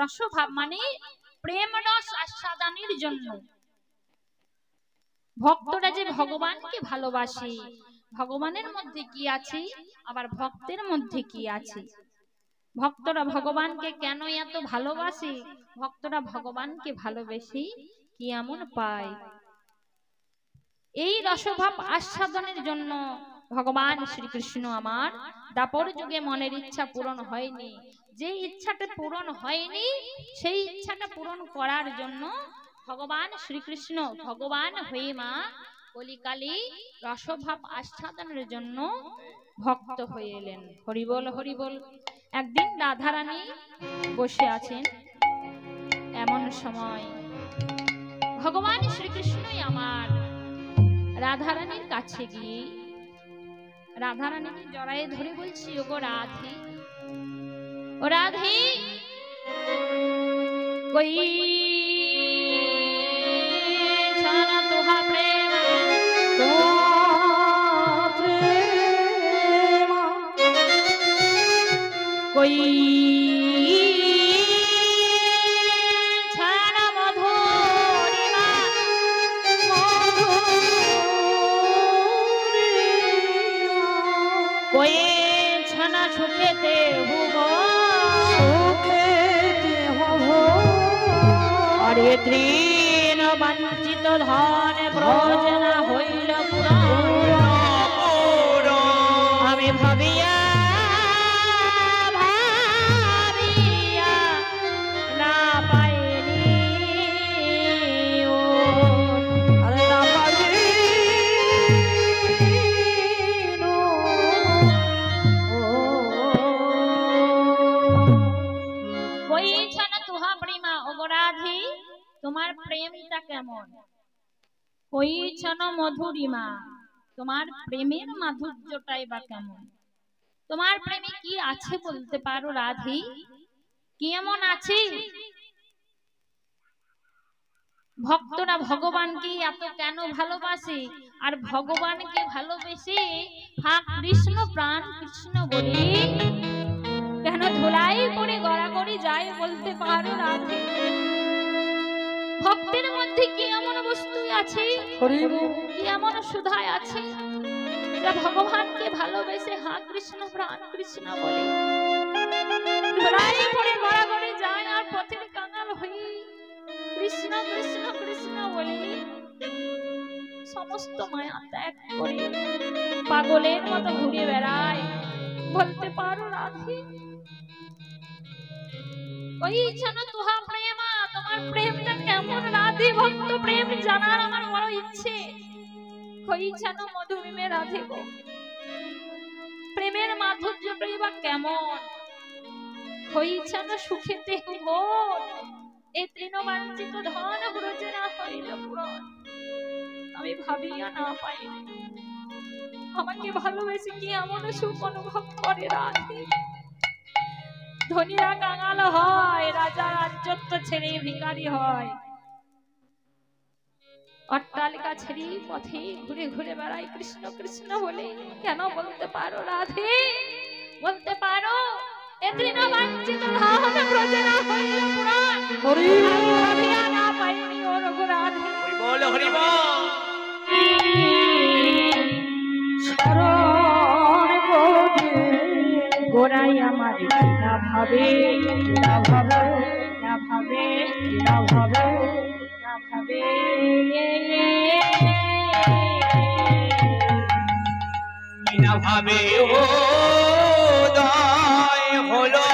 রসভাব মানে প্রেম রস আস্বাদনের জন্য ভক্তরা যে ভগবানকে ভালোবাসে, ভগবানের মধ্যে কি আছে আবার ভক্তের মধ্যে কি আছে, ভক্তরা ভগবানকে কেন এত ভালোবাসে, ভক্তরা ভগবানকে ভালোবেসে কি এমন পায়, এই রসভাব আস্বাদনের জন্য ভগবান শ্রীকৃষ্ণ আমার দাপর যুগে মনের ইচ্ছা পূরণ হয়নি, যে ইচ্ছাটা পূরণ হয়নি সেই ইচ্ছাটা পূরণ করার জন্য ভগবান শ্রীকৃষ্ণ ভগবান হয়ে মা কলিকালে রসভাব আস্বাদনের জন্য ভক্ত হয়ে এলেন। হরিবল হরিবল। একদিন রাধারানী বসে আছেন, এমন সময় ভগবান শ্রীকৃষ্ণই আমার রাধারানীর কাছে গিয়ে রাধারানীকে জড়ায়ে ধরে বলছি, ওগো রাধে, ও রাধে, কই ছানা তোহা প্রেম, কই ছানা মধুরিমা, কই ছানা সুখেতে হুব, আরে তৃণ বঞ্চিত ধন ব্রজন হইল পুরাণ, আমি ভাবিয়া ভাবিয়া না পাইনি, আরে না পাইনি, কই ছানা তুহা প্রেমা, ওগো রাধে তোমার প্রেমটা কেমন, কই ছানা মধুরিমা তোমার প্রেমের মাধুর্যটাই বা কেমন, তোমার প্রেমে কি আছে বলতে পারো রাধে, কি এমন আছে। ভক্তরা ভগবানকে এত কেন ভালোবাসে, আর ভগবানকে ভালোবেসে হা কৃষ্ণ প্রাণ কৃষ্ণ বলে কেন ধুলাই করে গড়াগড়ি যায় বলতে পারো রাধে, ভক্তের মধ্যে কি এমন বস্তু আছে, কি এমন সুধায় আছে যা ভগবানকে ভালোবেসে হা কৃষ্ণ প্রাণ কৃষ্ণ বলে ধুলাই করে গড়াগড়ি যায়, আর পথের কাঙাল হয়ে কৃষ্ণ কৃষ্ণ কৃষ্ণ বলে সমস্ত মায়া ত্যাগ করে পাগলের মতো ঘুরে বেড়ায় বলতে পারো রাধে, ওই জানো তুহা প্রেমা তোমার প্রেমটা কেমন রাধে, ভক্ত প্রেম জানার আমার বড় ইচ্ছে, ওই জানো মধুরিমে রাধে গো প্রেমের মাধুর্যটাই বা কেমন, ওই জানো সুখেতে ভোর, এই তৃণবাঞ্ছিত ধন ব্রজনা হইল পুরাণ, আমি ভাবিয়া না পাইনি, আমাকে ভালোবেসে কি এমন সুখ অনুভব করে রাধে, ধনীরা কাঙাল হয়, রাজা রাজ্যত্ব ছেড়ে ভিখারি হয়, অট্টালিকা ছেড়ে পথে ঘুরে ঘুরে বেড়ায় কৃষ্ণ কৃষ্ণ বলে কেন বলতে পারো রাধে, বলতে পারো এ তৃণবাঞ্ছিত ধন ব্রজনা হইল পুরাণ, আমি ভাবিয়া না পাইনি ও রঘু রাধে, বল হরি বল। গোড়াই আমার না ভাবে না ভাবে না ভাবে না ভাবে না ভাবে, না ভাবে ও দয় হলো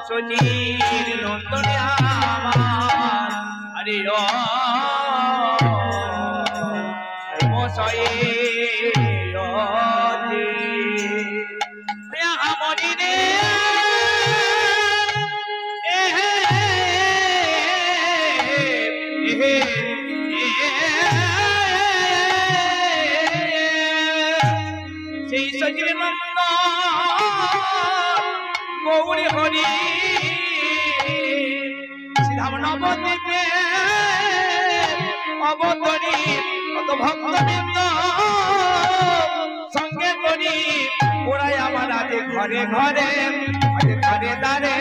সতীর নন্দনে আমার, আরে মশাই সেই সজীব নন্দ গৌরী হরি শ্রীধাম নবদ্বীপে অবতরী কত ভক্তবৃন্দ সঙ্গে করি ওরাই আমার আছে ঘরে ঘরে ঘরে দ্বারে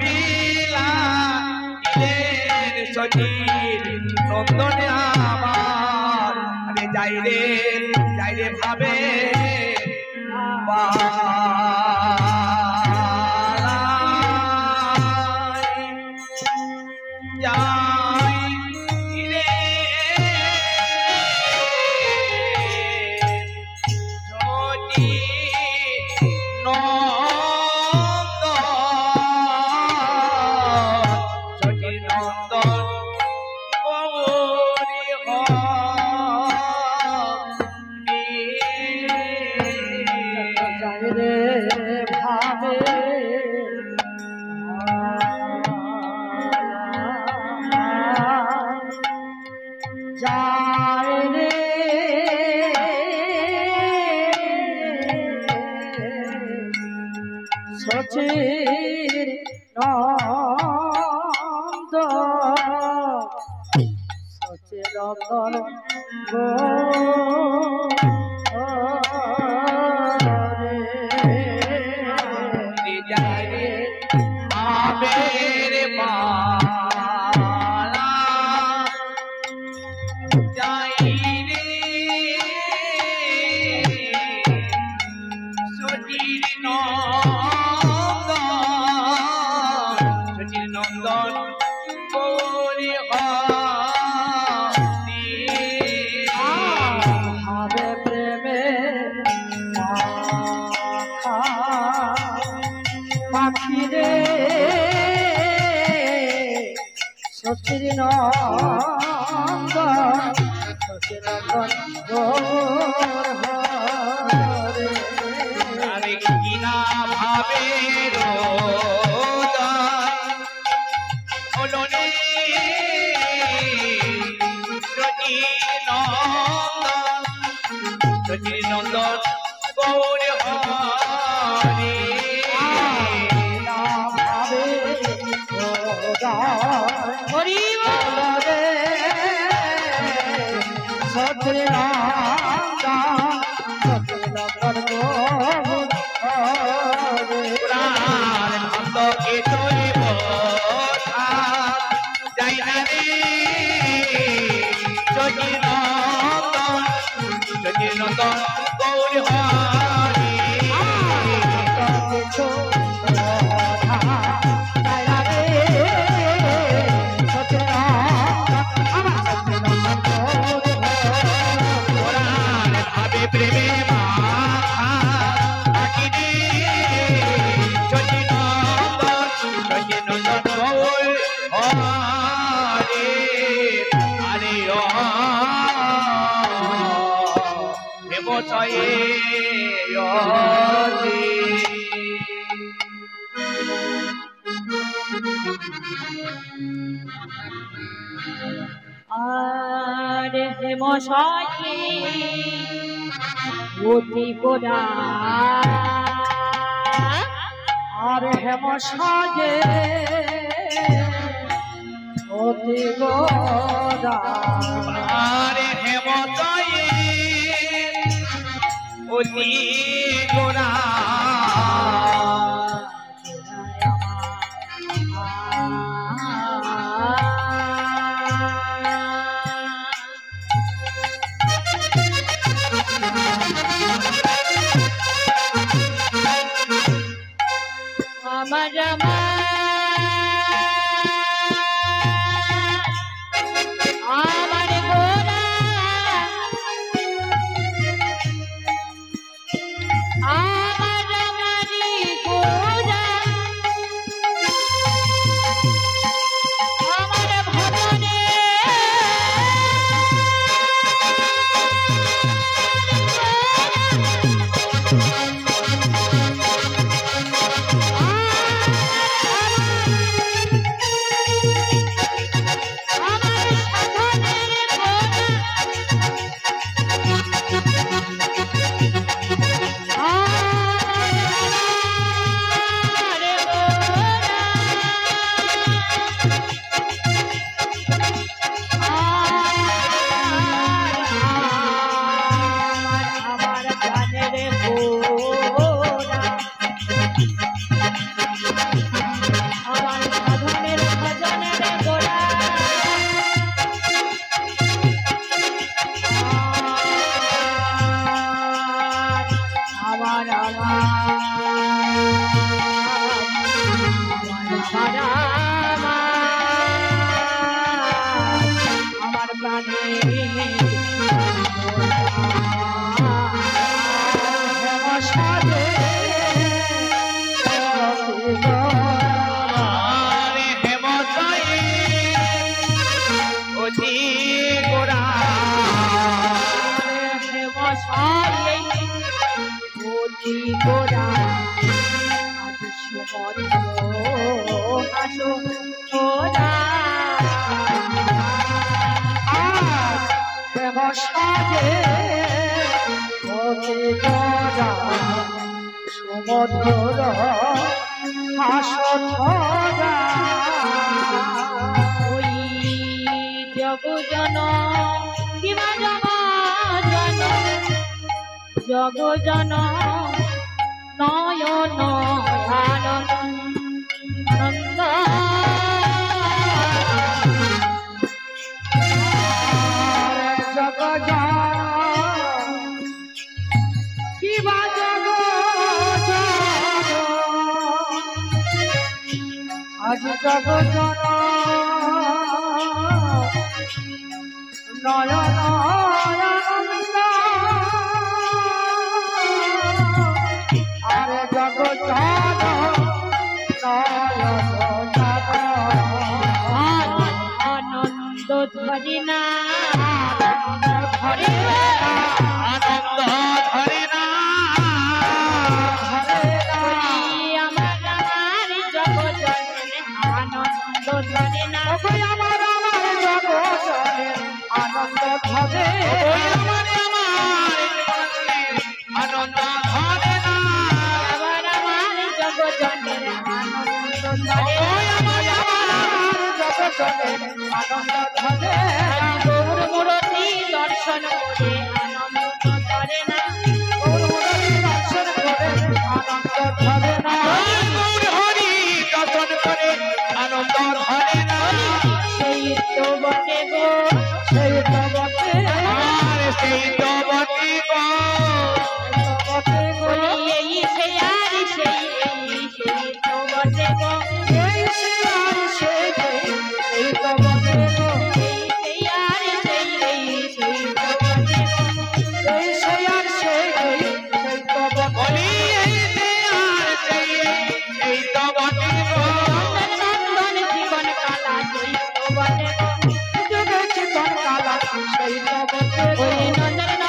লীলা দিলেন সচির নন্দনে আমার আরে যাই রে ভাবে সচির নন্দ সচির নন্দন গো সচির নন্দন সচির নন্দন আরে কিনা ভাবে হলো রে সচির নন্দন গৌর হরে হরি রে সচির নন্দন সচির নন্দন ভক্তকে চলিব যাই না রে সচির নন্দন গৌর হরে প্রেমে আর হেমশায়ে অতি গোরা আর হেম সাজে অতি গোরা আরে হেমতয়ে অতি গোরা আমার আমার গোরা আমার আমারি গোরা আমার ভবনে আমার আমার প্রাণে সাজে আরে হেমতয়ে অতি গোরা সাজে অতি গোরা আজ সুমন্ত্র আসো গোরা সাজে অতি গোরা সুমধুর হাসরা ওই জগজন কিবা জগজন জগজন নয়ন আনন্দ জগজ কিবা আজ জগজন নয়ন আনন্দ আরে জগজন নয়ন আনন্দ ধরি না হরে আনন্দ ধরে না আমার আমার জগজন আনন্দ ধরি না আমার জগজনে আনন্দ ধরে ওই আমার আনন্দ ধরে না আবার আমার জগজনের আনন্দ ধরে ওই আমার জগজনে আনন্দ ধরে গৌর মূরতি দর্শন করে আনন্দ ধরে না দর্শন করে আনন্দ ধরে না গৌর হরি দর্শন করে আনন্দ ধরে না সেই তো বটে গো সেই তো বটে আর সেই তো বটে গো বটে গো এই সেই আর সেই সেই তো বটে গো এই সে আর সেই সেই তো বটে গো এই সেই আর সেই সেই তো বটে গো এই সে আর সেই সেই তো বটে বলি এই সে আর সেই এই তো বটে গো নন্দন জীবন কালা সেই তো বটে গো যুগে চিতন কালা সেই তো বটে গো ওই নন্দন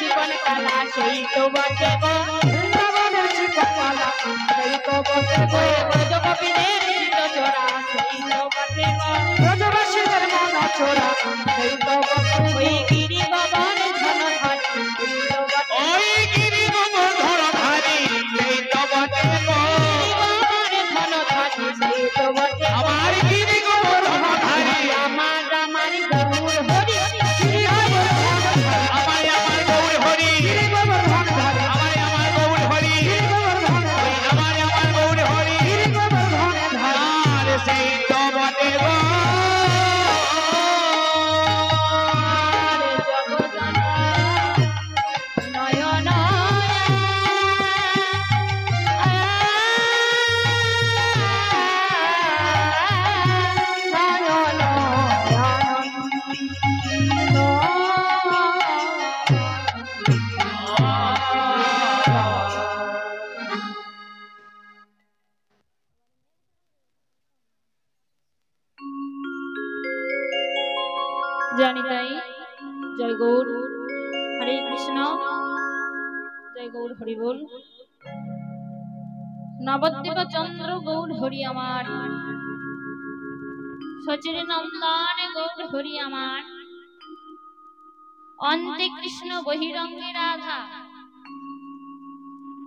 জীবন কালা সেই তো বটে গো বৃন্দাবনের চিতন কালা সেই তো বটে গো ওই ব্রজগোপীদের চিত চোরা সেই তো বটে গো ব্রজবাসীদের মন চোরা সেই তো বটে গো ওই গিরি গগন ধন ঘাটি সেই তো বটে ওই গিরি গোবর্ধন ধারি সেই তো বটে গো গিরি গগন ধন ঘাটি সেই তো বটে গো আমার গিরি গোবর্ধন ধারি আমার আমার গৌর হরি আমার গৌর হরি গোবর্ধন ধারে আমার গৌর হরি গোবর্ধন ওই আমার গৌর হরি গোবর্ধন ধারে আর সেই তো বটে গো জগজন নয়ন নয়ন জানি তাই জয় গৌর হরে কৃষ্ণ জয় গৌর হরি বল নবদ্বীপ চন্দ্র গৌর হরি আমার সচির নন্দন গৌর হরি আমার অন্তে কৃষ্ণ বহিরঙ্গে রাধা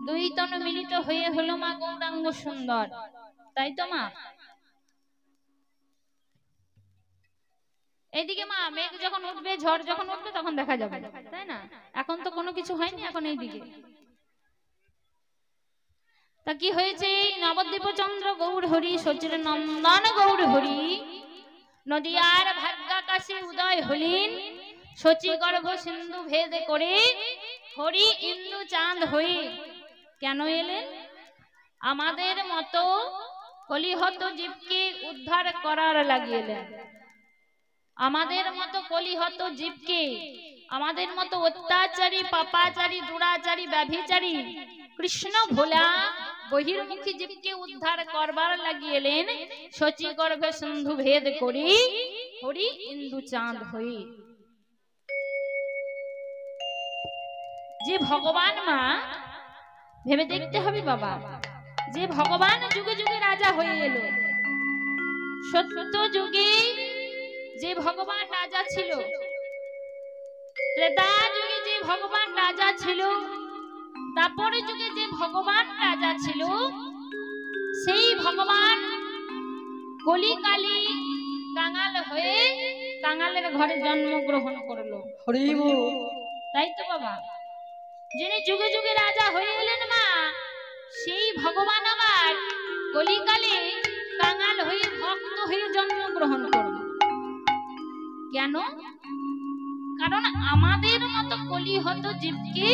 দুই তনু মিলিত হয়ে হলো মা গৌরাঙ্গ সুন্দর তাই তো মা এইদিকে মা মেঘ যখন উঠবে ঝড় যখন উঠবে তখন দেখা যাবে তাই না এখন তো কোনো কিছু হয়নি এখন এইদিকে তা কি হয়েছে এই নবদ্বীপ চন্দ্র গৌর হরি সচির নন্দন গৌর হরি নদিয়ার ভাগ্যাকাশে উদয় হলেন সচি গর্ভ সিন্ধু ভেদ করে হরি ইন্দু চাঁদ হয়ে কেন এলেন? আমাদের মতো কলিহত জীবকে উদ্ধার করার লাগিয়েলেন। আমাদের মতো কলিহত জীবকে, আমাদের মতো অত্যাচারী, পাপাচারী, দুরাচারী, ব্যভিচারী, কৃষ্ণ ভোলা বহির্মুখী জীবকে উদ্ধার করবার লাগিয়েলেন। শচী গর্ভে সিন্ধু ভেদ করি, হরি ইন্দু চাঁদ হই। যে ভগবান মা, ভেবে দেখতে হবে বাবা, যে ভগবান যুগে যুগে রাজা হয়ে এলো, সত্য যুগে যে ভগবান রাজা ছিল, ত্রেতা যুগে যে ভগবান রাজা ছিল, তারপরে যুগে যে ভগবান রাজা ছিল, সেই ভগবান কলিকালে কাঙাল হয়ে কাঙালের ঘরে জন্মগ্রহণ করলো। হরি বল। তাই তো বাবা, যিনি যুগে যুগে রাজা হয়ে এলেন মা, সেই ভগবান আবার কলিকালে কাঙাল হয়ে ভক্ত হয়ে জন্মগ্রহণ করল। কেন? কারণ আমাদের মতো কলিহত জীবকে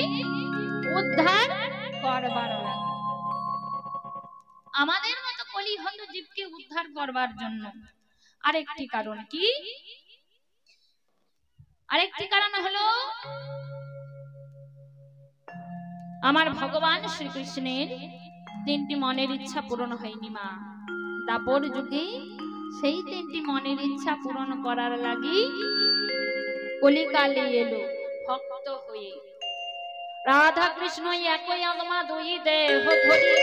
উদ্ধার করবার লাগে। আমাদের মতো কলিহত জীবকে উদ্ধার করবার জন্য। আরেকটি কারণ কি? আরেকটি কারণ হলো আমার ভগবান শ্রীকৃষ্ণের 3টি মনের ইচ্ছা পূরণ হয়নি মা। দাপর যুগে সেই 3টি মনের ইচ্ছা পূরণ করার লাগি কলিকালে এলো ভক্ত হয়ে। রাধা কৃষ্ণ একই আত্মা, দুই দেহ ধরি,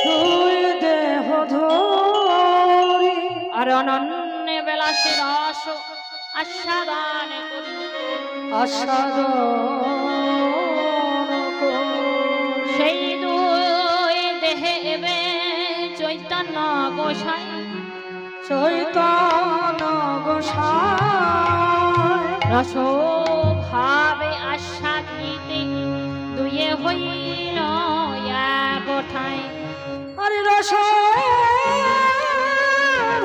দুই দেহ ধরি, আর অনন্য বিলাসে রস আস্বাদন করি, আস্বাদন করি। সেই দুই দেহে এবে চৈতন্য গোসাই, চৈতন্য গোসাই, রস ভাবে আস্বাদিতে দুয়ে হইল এক ঠাই। আরে রস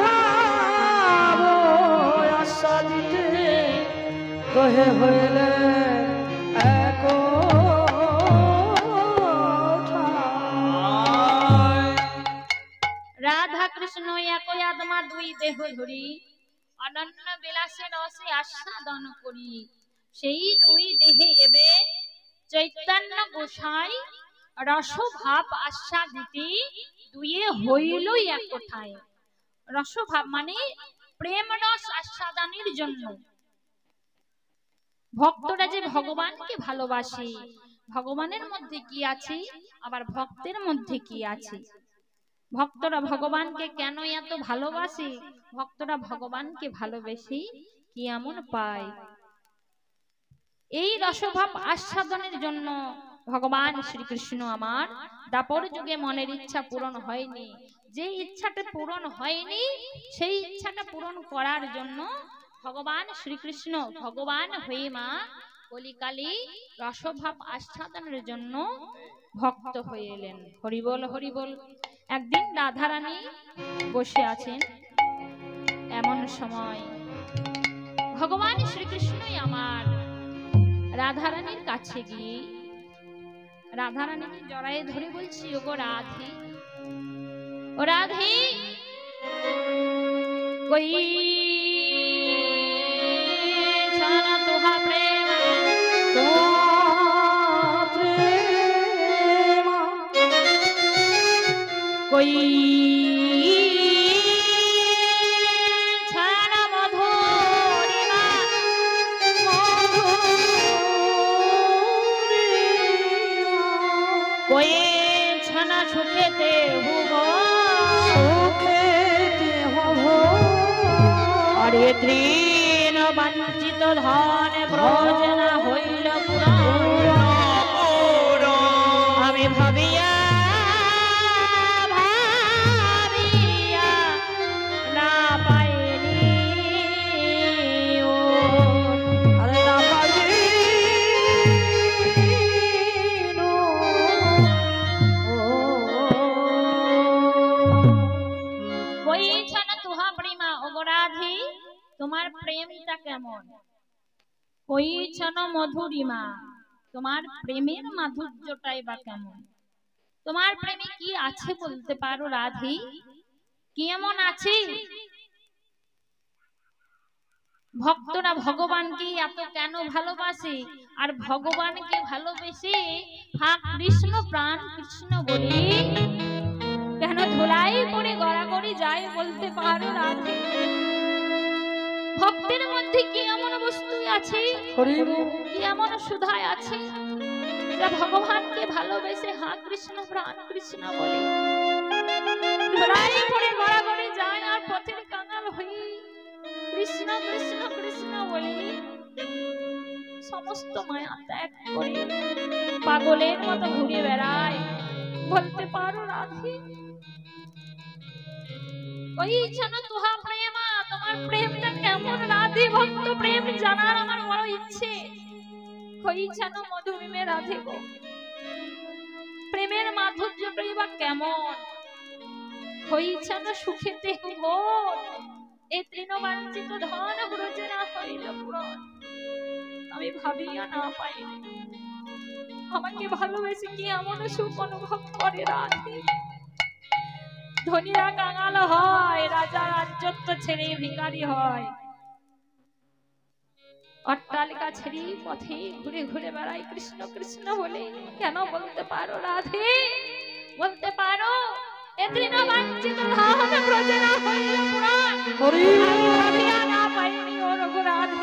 ভাব আস্বাদিতে দহে হইলে এক ঠাই। রাধা কৃষ্ণ একই আত্মা, দুই দেহ ধরি, অনন্য বিলাসে রসে আস্বাদন করি, সেই দুই দেহে এবে চৈতন্য গোসাই, রস ভাব আস্বাদিতে দুয়ে হইল এক ঠাই। রস ভাব মানে প্রেম রস আস্বাদনের জন্য। ভক্তরা যে ভগবানকে ভালোবাসে, ভগবানের মধ্যে কি আছে, আবার ভক্তের মধ্যে কি আছে। ভক্তরা ভগবানকে কেন এত ভালোবাসে, ভক্তরা ভগবানকে ভালোবেসে কি এমন পায়, এই রসভাব আস্বাদনের জন্য ভগবান শ্রীকৃষ্ণ আমার দাপর যুগে মনের ইচ্ছা পূরণ হয়নি। যে ইচ্ছাটা পূরণ হয়নি, সেই ইচ্ছাটা পূরণ করার জন্য ভগবান শ্রীকৃষ্ণ ভগবান হয়ে মা কলিকালে রসভাব আস্বাদনের জন্য ভক্ত হয়ে এলেন। হরিবল হরিবল। একদিন রাধারানী বসে আছেন, এমন সময় ভগবান শ্রীকৃষ্ণই আমার রাধারানীর কাছে গিয়ে রাধারানীকে জড়ায়ে ধরে বলছি, ওগো রাধে, ও রাধে, কই ছানা তোহা প্রেম, কই ছানা মধুরিমা, কই ছানা সুখেতে হুব, আরে তৃণ বঞ্চিত ধন ভোজন হইল পুরাণ। আমি ভাবিয়া ভাবিয়া না পাইনি ও, আরে না পারি কই ছানা তুহা প্রেমা, ওগো রাধে, তোমার প্রেমটা কেমন? কই ছানা মধুরিমা, তোমার প্রেমের মাধুর্যটাই বা কেমন? তোমার প্রেমে কি আছে বলতে পারো রাধে? কি এমন আছে? ভক্তরা ভগবানকে এত কেন ভালোবাসে? আর ভগবানকে ভালোবেসে হা কৃষ্ণ প্রাণ কৃষ্ণ বলে কেন ধুলাই পড়ে গড়াগড়ি যায় বলতে পারো রাধে? ভক্তের মধ্যে কি এমন বস্তু আছে, কি এমন সুধায় আছে যা ভগবানকে ভালোবেসে হা কৃষ্ণ প্রাণ কৃষ্ণ বলে ধুলাই পড়ে গড়াগড়ি যায় আর পথের কাঙাল হয়ে কৃষ্ণ কৃষ্ণ কৃষ্ণ বলে সমস্ত মায়া ত্যাগ করে পাগলের মতো ঘুরে বেড়ায় বলতে পারো রাধে? ওই যেন তুহা প্রেমা, তোমার প্রেমটা কেমন রাধে? ভক্ত প্রেম জানার আমার বড় ইচ্ছে। ওই যেন মধুমিমে রাধে গো, প্রেমের মাধুর্যটাই বা কেমন? ওই যেন সুখেতে ভোর, এই তৃণবাঞ্ছিত ধন ব্রজে না হইল পূরণ। আমি ভাবিয়া না পাইনি আমাকে ভালোবেসে কি এমন সুখ অনুভব করে রাধে? ধনীরা কাঙাল হয়, রাজা রাজ্যত্ব ছেড়ে ভিখারি হয়, অট্টালিকা ছেড়ে পথে ঘুরে ঘুরে বেড়ায় কৃষ্ণ কৃষ্ণ বলে কেন বলতে পারো রাধে? বলতে পারো এ তৃণবাঞ্ছিত ধন ব্রজে না হইল পূরণ। ভাবিয়া না পাইনি ও রঘুরাধে।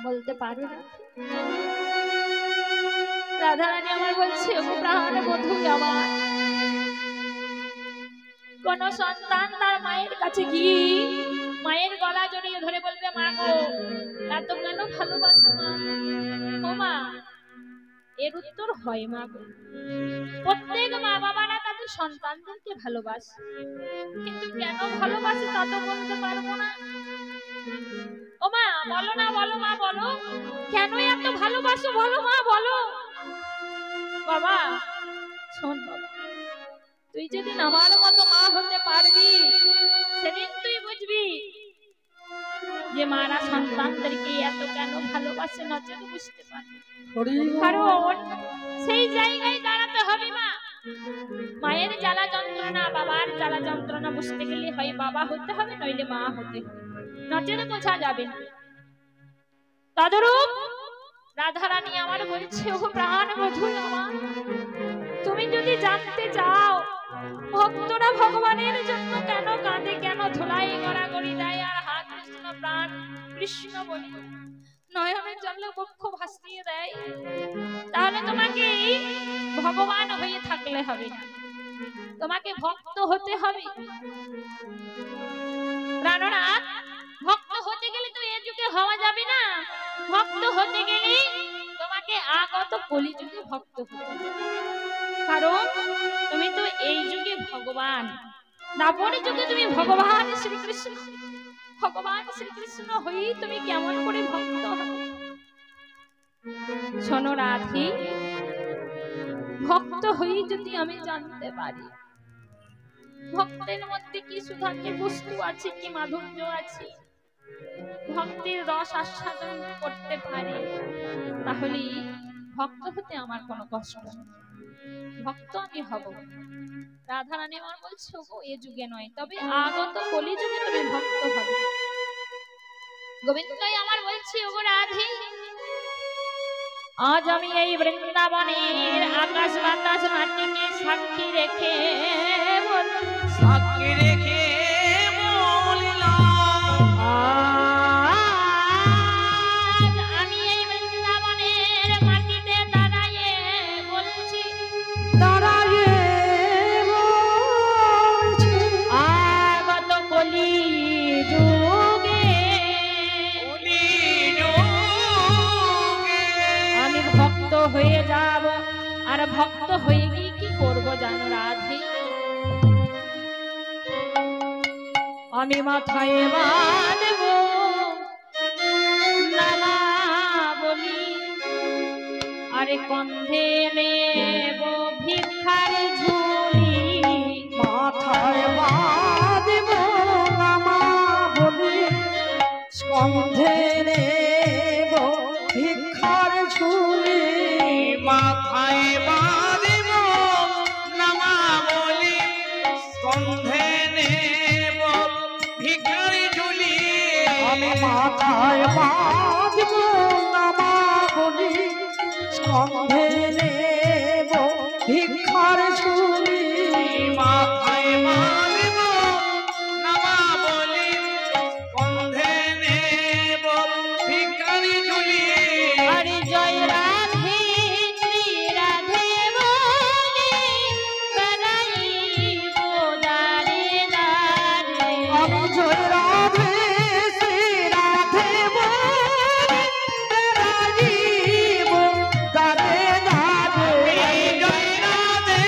বলতে পারো রাধা রানী আমার বলছে ও প্রাণ বধূ আমার, কোন সন্তান তার মায়ের কাছে গিয়ে মায়ের গলা জড়িয়ে ধরে বলবে মা গো এত কেন ভালোবাসো মা? ও মা, এর উত্তর হয় মা গো। প্রত্যেক মা বাবারা তাদের সন্তানদেরকে ভালোবাসে, কিন্তু কেন ভালোবাসে তা তো বলতে পারবো না। ও মা বলো না, বলো মা বলো, কেন এত ভালোবাসো বলো মা বলো। বাবা শোন বাবা, তুই যেদিন আমার মতো মা হতে পারবি সেদিন তুই বুঝবি যে মারা সন্তানদেরকে এত কেন ভালোবাসে, নচেত বুঝতে পারবি। কারণ সেই জায়গায় দাঁড়াতে হবে মা। মায়ের জ্বালা যন্ত্রণা, বাবার জ্বালা যন্ত্রণা বুঝতে গেলে হয় বাবা হতে হবে নইলে মা হতে হবে, নচেত বোঝা যাবে না। তদরূপ রাধারানী আমার বলছে ও প্রাণ বধূ আমার, তুমি যদি জানতে চাও ভক্তরা ভগবানের জন্য কেন কাঁদে, কেন ধুলাই গড়াগড়ি দেয় আর হা কৃষ্ণ প্রাণ কৃষ্ণ বলে নয়নের জল বক্ষ ভাসিয়ে দেয়, তাহলে তোমাকে ভগবান হয়ে থাকলে হবে না, তোমাকে ভক্ত হতে হবে। প্রাণনাথ, ভক্ত হতে গেলে তো এই যুগে হওয়া যাবে না, ভক্ত হতে গেলে তোমাকে আগত কলিযুগে ভক্ত হতে হবে। কারণ তুমি তো এই যুগে ভগবান, দাপর যুগে তুমি ভগবান শ্রীকৃষ্ণ, ভগবান শ্রীকৃষ্ণ হই তুমি কেমন করে ভক্ত হবে? শোনো রাধে, ভক্ত হই যদি আমি জানতে পারি ভক্তের মধ্যে কি সুধাকে বস্তু আছে, কি মাধুর্য আছে, ভক্তির রস আস্বাদন করতে পারি, তাহলে ভক্ত হতে আমার কোনো কষ্ট নেই, ভক্ত আমি হব। রাধারানী আমার বলছে এ যুগে নয়, তবে আগত কলি যুগে তুমি ভক্ত হবে। গোবিন্দই আমার বলছে ওগো রাধে, আজ আমি এই বৃন্দাবনের আকাশ বাতাস মাটিকে সাক্ষী রেখে সাক্ষী রেখে বললাম, আজ আমি এই বৃন্দাবনের মাটিতে দাঁড়াইয়ে বলছি, আগত কলি যুগে আমি ভক্ত হয়ে যাব। আর ভক্ত হয়ে গিয়ে কি করবো জানো রাধে? আমি মাথায় বাঁধব নামাবলি, আরে কন্ধে নেব ভিক্ষার ঝুলি, মাথায় বাঁধব নামাবলি, স্কন্ধে নেব ভিক্ষার ঝুলি, মাথায় বাঁধে স্কন্ধে নেব ভিক্ষার ঝুলি মাথায় মালিব নামাবলি কন্ধে নেব ভিখারি ঝুলি হরি জয় রাধে শ্রী রাধে বলে বেড়াইব দারে দারে। আমি জয় রাধে শ্রী রাধে বলে বেড়াইব দারে দারে। জয় রাধে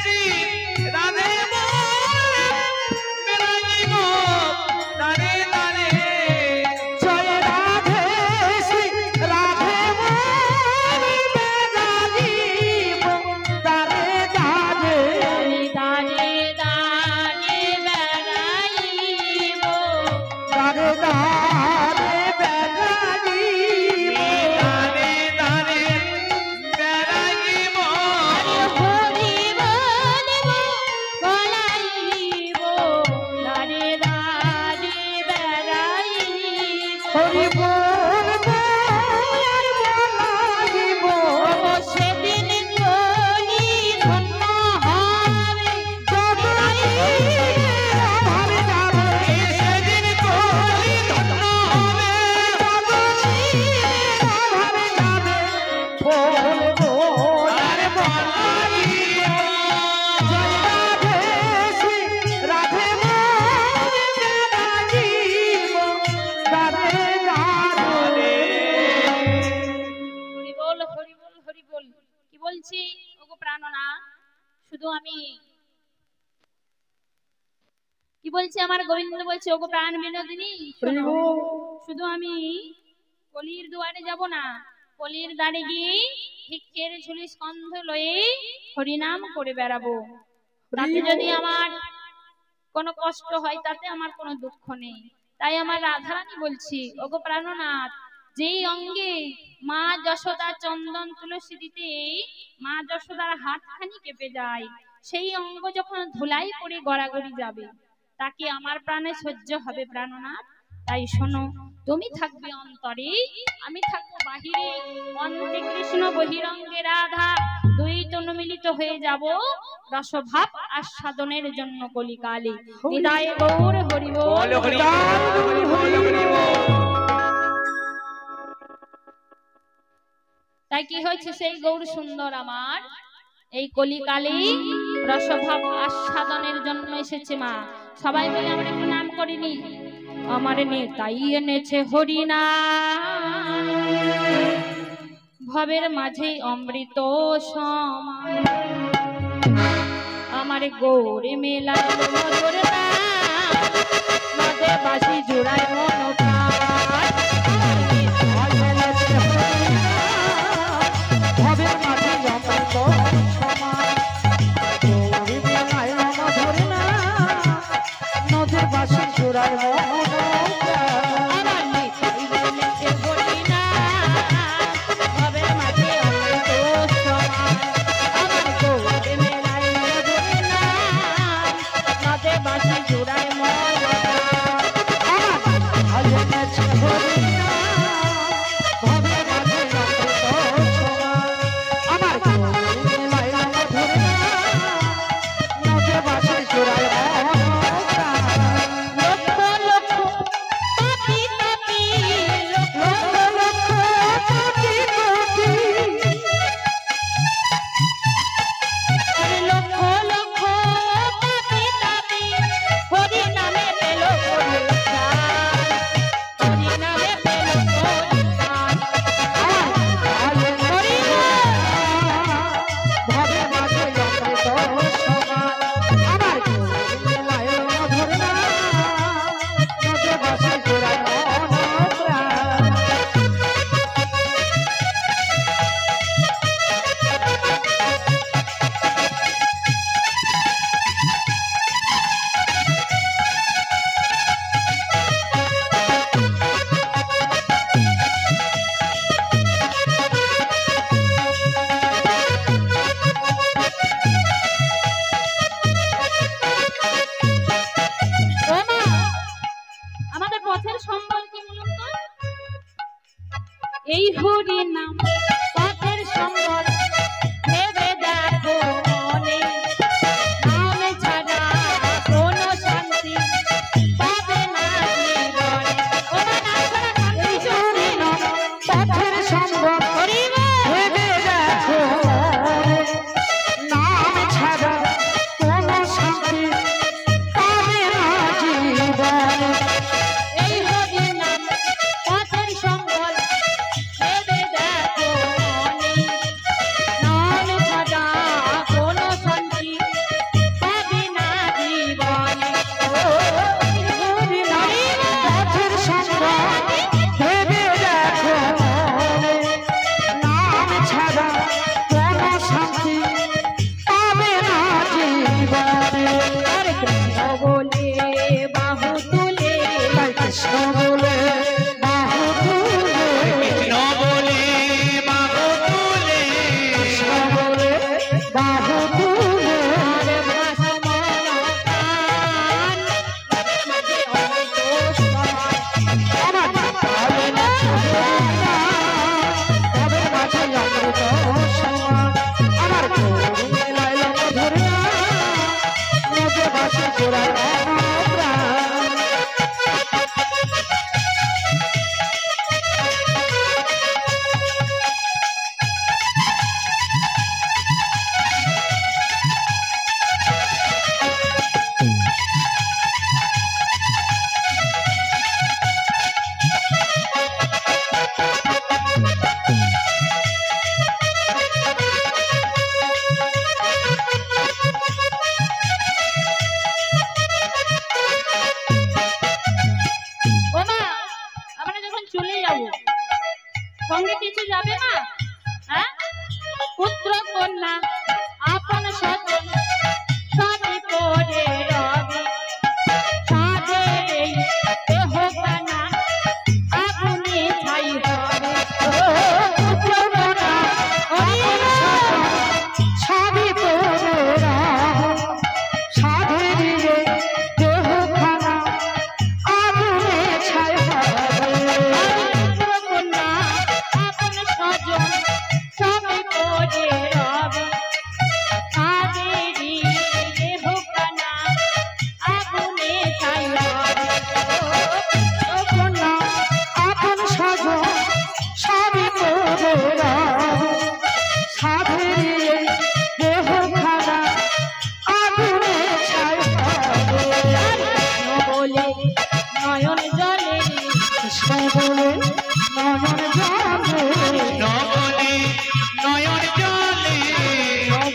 শ্রী রাধে বলে বেড়াইব দারে দারে জয় রাধে শ্রী রাধে বলে বেড়াইব দারে দারে। হরি দারে দারে বেড়াইব দারে দারে বেড়াইব দারে দারে বেড়াইব হরি বলিব বলাইব দারে দারে বেড়াইব। হরি বল বলাইব ও সেদিন কলি ধন্য হবে ভাবে যাবে সেদিন কলি ধন্য হবে ভাবে যাবে বল বল আরে বলাইব জয় রাধে শ্রী রাধে বলে বেড়াইব দারে দারে। হরি বল হরি বল হরি বল। কি বলছি ওগো প্রাণনা, শুধু আমি কি বলছি আমার গোবিন্দ বলছে ওগো প্রাণ বিনোদিনী শোনো, শুধু আমি কলির দুয়ারে যাব না, কলির দ্বারে গিয়ে ভিক্ষের ঝুলি স্কন্ধ লয়ে হরিনাম করে বেড়াবো। তাতে যদি আমার কোনো কষ্ট হয় তাতে আমার কোনো দুঃখ নেই। তাই আমার রাধারানী বলছি ওগো প্রাণনাথ, যেই অঙ্গে মা যশোদা চন্দন তুলসী দিতে মা যশোদার হাতখানি কেঁপে যায়, সেই অঙ্গ যখন ধুলাই পড়ে গড়াগড়ি যাবে তাকে আমার প্রাণে সহ্য হবে প্রাণনাথ। তাই শোনো, তুমি থাকবে অন্তরে, আমি থাকবো বাহিরে, অন্তে কৃষ্ণ বহিরঙ্গে রাধা, দুই তনু মিলিত হয়ে যাব রসভাব আস্বাদনের জন্য কলিকালে। হৃদয়ে গৌর হরি বল। হরি হরি তাই কি হয়েছে, সেই গৌর সুন্দর আমার এই কলিকালে রসভাব আস্বাদনের জন্য এসেছে মা। সবাই বলে আমরা একটু নাম করিনি, আমার নেতাই এনেছে হরিনাম, ভবের মাঝে অমৃত সমান, আমার গৌরে মেলায় মধুর নাম, নদে বাসি জোড়ায় মন প্রাণ। ভবের মাঝে অমৃত সমান, গৌরী মেলায় মধুর নাম, নদীর বাসি জোড়ায় মন প্রাণ। আমার নেতাই এনেছে হরিনাম, ভবের মাঝে অমৃত সমান, আমার গৌরে মেলায় মধুর নাম, নদে বাসি জোড়ায় মন প্রাণ। আজ এনেছে হরিনাম, ভবের মাঝে অমৃত সমান, আমার গৌরী তুলে আরে ভাসে মন মাঝে অমৃত সমান আমার ভাবে না তবে মাঝে অমৃত সমান আমার গৌরী মেলায় মধুর নদে বাসে জোড়ায় প্রাণ ও মা আমরা যখন চলে যাব সঙ্গে কিছু যাবে না হ্যাঁ পুত্র কন্যা আপন স্বজন সবই পড়ে রবে সাদের এই দেহ কানা আগুনে ছাই হবে সবই তোরা সাধের দেহ খানা আগুনে ছাই হবে পুত্র কন্যা আপন স্বজন সবই পড়ে রবে সাদের এই দেহ কানা আগুনে ছাই হবে কন্যা আপন সাধন সবই তোরা সাধের দেহ খানা আগুনে ছাই হবে বলে নয়ন জলে কৃষ্ণ বলে নয়ন জলে নবনে নয়ন জলে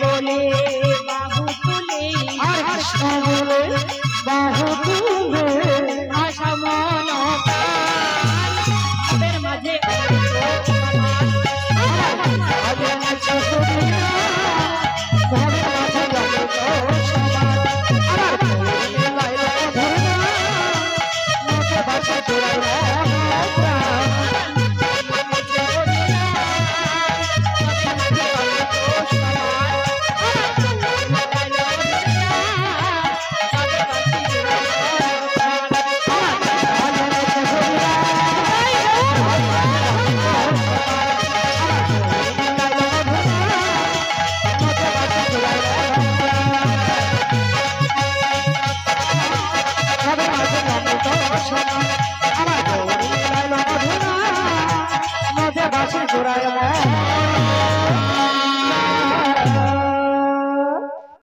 বলে বাহু তুলে আর কৃষ্ণ বলে বাহু তুলে আশা মন প্রাণ মাঝে অমৃত সমান আগে নাচে দুনিয়া ঘরে মাঝে অমৃত সমান আমার গৌরী মেলায় মধুর নদে বাসে জোড়ায় প্রাণ জোড়ায়